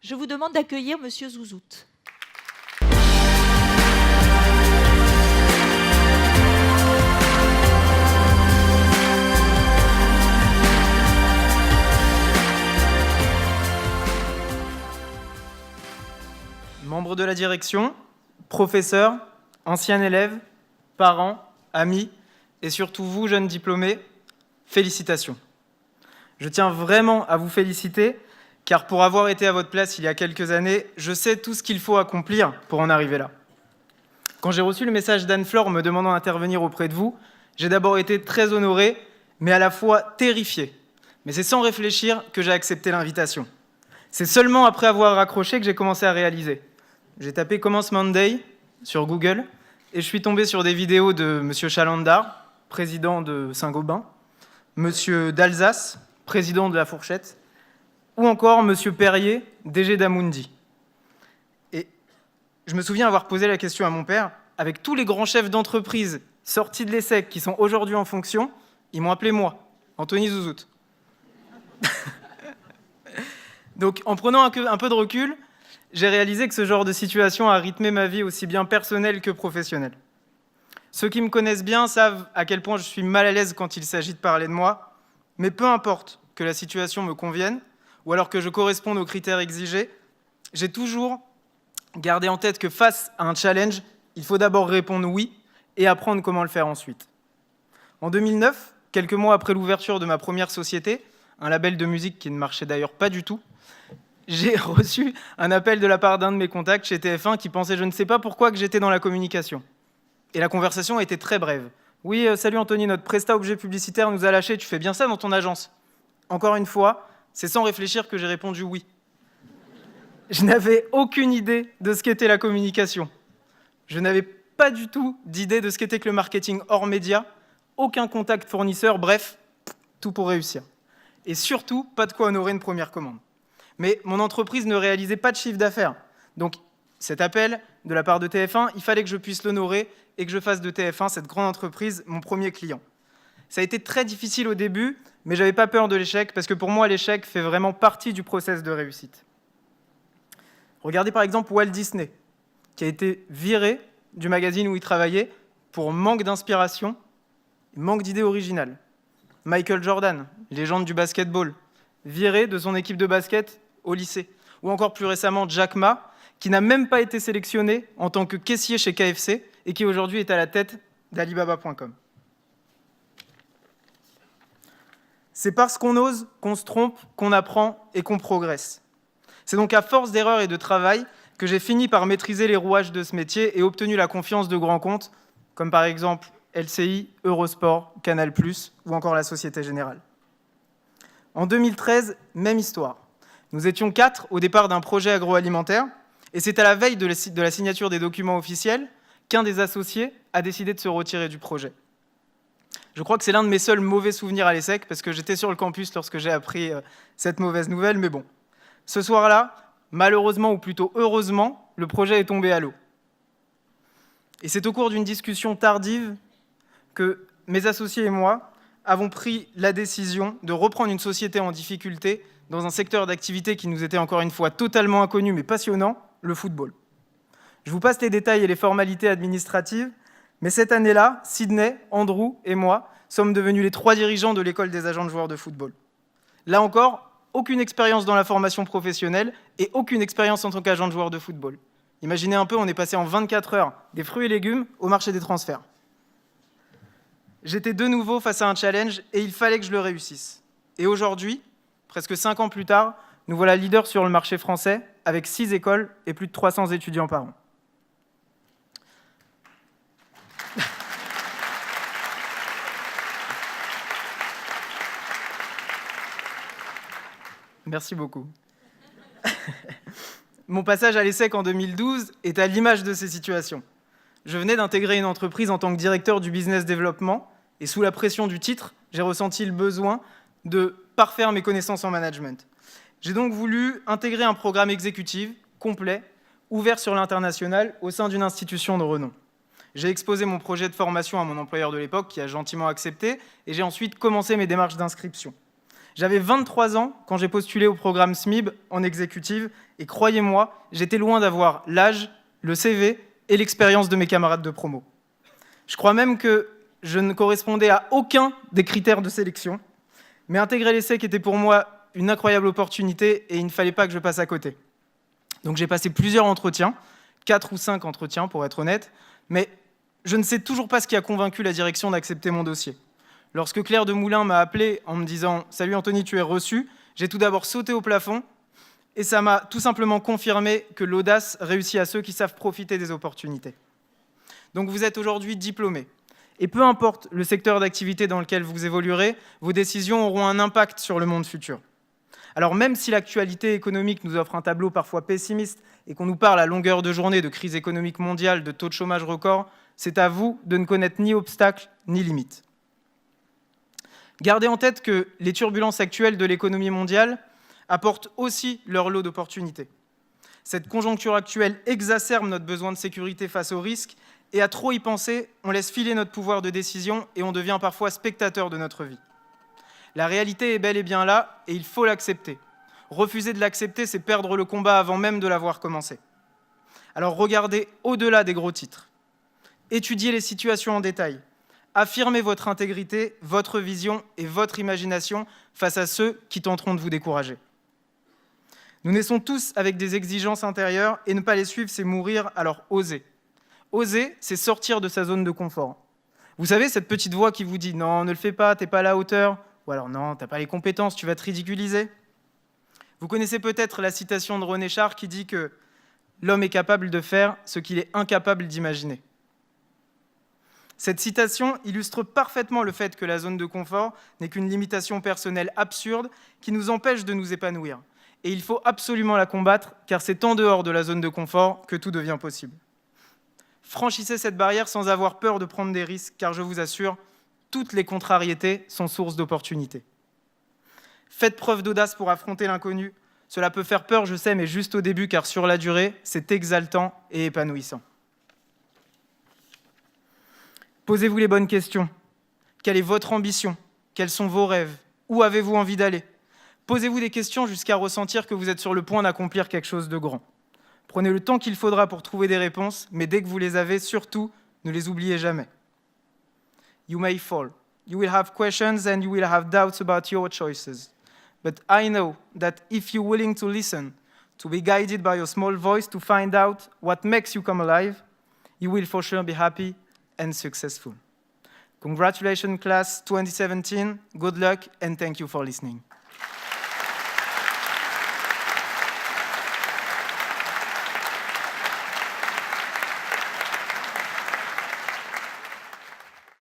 Je vous demande d'accueillir Monsieur Zouzout. Membres de la direction, professeurs, anciens élèves, parents, amis et surtout vous, jeunes diplômés, félicitations. Je tiens vraiment à vous féliciter car pour avoir été à votre place il y a quelques années, je sais tout ce qu'il faut accomplir pour en arriver là. Quand j'ai reçu le message d'Anne-Flore me demandant d'intervenir auprès de vous, j'ai d'abord été très honoré, mais à la fois terrifié. Mais c'est sans réfléchir que j'ai accepté l'invitation. C'est seulement après avoir raccroché que j'ai commencé à réaliser. J'ai tapé « Commencement Day » sur Google et je suis tombé sur des vidéos de M. Chalandard, président de Saint-Gobain, M. d'Alsace, président de La Fourchette, ou encore M. Perrier, DG d'Amundi. Et je me souviens avoir posé la question à mon père, avec tous les grands chefs d'entreprise sortis de l'ESSEC qui sont aujourd'hui en fonction, ils m'ont appelé moi, Anthony Zouzout. Donc en prenant un peu de recul, j'ai réalisé que ce genre de situation a rythmé ma vie aussi bien personnelle que professionnelle. Ceux qui me connaissent bien savent à quel point je suis mal à l'aise quand il s'agit de parler de moi, mais peu importe que la situation me convienne ou alors que je corresponde aux critères exigés, j'ai toujours gardé en tête que face à un challenge, il faut d'abord répondre oui et apprendre comment le faire ensuite. En 2009, quelques mois après l'ouverture de ma première société, un label de musique qui ne marchait d'ailleurs pas du tout, j'ai reçu un appel de la part d'un de mes contacts chez TF1 qui pensait, je ne sais pas pourquoi, que j'étais dans la communication. Et la conversation a été très brève. « Oui, salut Anthony, notre prestat objet publicitaire nous a lâché, tu fais bien ça dans ton agence ?» Encore une fois, c'est sans réfléchir que j'ai répondu oui. Je n'avais aucune idée de ce qu'était la communication. Je n'avais pas du tout d'idée de ce qu'était que le marketing hors média, aucun contact fournisseur, bref, tout pour réussir. Et surtout, pas de quoi honorer une première commande. Mais mon entreprise ne réalisait pas de chiffre d'affaires. Donc cet appel de la part de TF1, il fallait que je puisse l'honorer et que je fasse de TF1, cette grande entreprise, mon premier client. Ça a été très difficile au début, mais je n'avais pas peur de l'échec, parce que pour moi, l'échec fait vraiment partie du process de réussite. Regardez par exemple Walt Disney, qui a été viré du magazine où il travaillait pour manque d'inspiration, manque d'idées originales. Michael Jordan, légende du basketball, viré de son équipe de basket au lycée. Ou encore plus récemment Jack Ma, qui n'a même pas été sélectionné en tant que caissier chez KFC et qui aujourd'hui est à la tête d'Alibaba.com. C'est parce qu'on ose, qu'on se trompe, qu'on apprend et qu'on progresse. C'est donc à force d'erreurs et de travail que j'ai fini par maîtriser les rouages de ce métier et obtenu la confiance de grands comptes, comme par exemple LCI, Eurosport, Canal+, ou encore la Société Générale. En 2013, même histoire. Nous étions 4 au départ d'un projet agroalimentaire, et c'est à la veille de la signature des documents officiels qu'un des associés a décidé de se retirer du projet. Je crois que c'est l'un de mes seuls mauvais souvenirs à l'ESSEC, parce que j'étais sur le campus lorsque j'ai appris cette mauvaise nouvelle, mais bon. Ce soir-là, malheureusement ou plutôt heureusement, le projet est tombé à l'eau. Et c'est au cours d'une discussion tardive que mes associés et moi avons pris la décision de reprendre une société en difficulté dans un secteur d'activité qui nous était encore une fois totalement inconnu mais passionnant, le football. Je vous passe les détails et les formalités administratives, mais cette année-là, Sydney, Andrew et moi sommes devenus les 3 dirigeants de l'école des agents de joueurs de football. Là encore, aucune expérience dans la formation professionnelle et aucune expérience en tant qu'agent de joueur de football. Imaginez un peu, on est passé en 24 heures des fruits et légumes au marché des transferts. J'étais de nouveau face à un challenge et il fallait que je le réussisse. Et aujourd'hui, presque 5 ans plus tard, nous voilà leaders sur le marché français avec 6 écoles et plus de 300 étudiants par an. Merci beaucoup. Mon passage à l'ESSEC en 2012 est à l'image de ces situations. Je venais d'intégrer une entreprise en tant que directeur du business développement et sous la pression du titre, j'ai ressenti le besoin de parfaire mes connaissances en management. J'ai donc voulu intégrer un programme exécutif complet, ouvert sur l'international au sein d'une institution de renom. J'ai exposé mon projet de formation à mon employeur de l'époque qui a gentiment accepté et j'ai ensuite commencé mes démarches d'inscription. J'avais 23 ans quand j'ai postulé au programme SMIB en exécutive, et croyez-moi, j'étais loin d'avoir l'âge, le CV et l'expérience de mes camarades de promo. Je crois même que je ne correspondais à aucun des critères de sélection, mais intégrer l'ESSEC était pour moi une incroyable opportunité et il ne fallait pas que je passe à côté. Donc j'ai passé plusieurs entretiens, 4 ou 5 entretiens pour être honnête, mais je ne sais toujours pas ce qui a convaincu la direction d'accepter mon dossier. Lorsque Claire Demoulin m'a appelé en me disant « Salut Anthony, tu es reçu », j'ai tout d'abord sauté au plafond et ça m'a tout simplement confirmé que l'audace réussit à ceux qui savent profiter des opportunités. Donc vous êtes aujourd'hui diplômé. Et peu importe le secteur d'activité dans lequel vous évoluerez, vos décisions auront un impact sur le monde futur. Alors même si l'actualité économique nous offre un tableau parfois pessimiste et qu'on nous parle à longueur de journée de crise économique mondiale, de taux de chômage record, c'est à vous de ne connaître ni obstacles ni limites. Gardez en tête que les turbulences actuelles de l'économie mondiale apportent aussi leur lot d'opportunités. Cette conjoncture actuelle exacerbe notre besoin de sécurité face aux risques et à trop y penser, on laisse filer notre pouvoir de décision et on devient parfois spectateur de notre vie. La réalité est bel et bien là et il faut l'accepter. Refuser de l'accepter, c'est perdre le combat avant même de l'avoir commencé. Alors regardez au-delà des gros titres. Étudiez les situations en détail. Affirmez votre intégrité, votre vision et votre imagination face à ceux qui tenteront de vous décourager. Nous naissons tous avec des exigences intérieures et ne pas les suivre, c'est mourir, alors osez. Oser, c'est sortir de sa zone de confort. Vous savez, cette petite voix qui vous dit « Non, ne le fais pas, t'es pas à la hauteur » ou alors « Non, t'as pas les compétences, tu vas te ridiculiser ». Vous connaissez peut-être la citation de René Char qui dit que « L'homme est capable de faire ce qu'il est incapable d'imaginer ». Cette citation illustre parfaitement le fait que la zone de confort n'est qu'une limitation personnelle absurde qui nous empêche de nous épanouir. Et il faut absolument la combattre, car c'est en dehors de la zone de confort que tout devient possible. Franchissez cette barrière sans avoir peur de prendre des risques, car je vous assure, toutes les contrariétés sont source d'opportunités. Faites preuve d'audace pour affronter l'inconnu. Cela peut faire peur, je sais, mais juste au début, car sur la durée, c'est exaltant et épanouissant. Posez-vous les bonnes questions. Quelle est votre ambition? Quels sont vos rêves? Où avez-vous envie d'aller? Posez-vous des questions jusqu'à ressentir que vous êtes sur le point d'accomplir quelque chose de grand. Prenez le temps qu'il faudra pour trouver des réponses, mais dès que vous les avez, surtout, ne les oubliez jamais. You may fall. You will have questions and you will have doubts about your choices. But I know that if you're willing to listen, to be guided by your small voice to find out what makes you come alive, you will for sure be happy and successful. Congratulations, class 2017. Good luck and thank you for listening.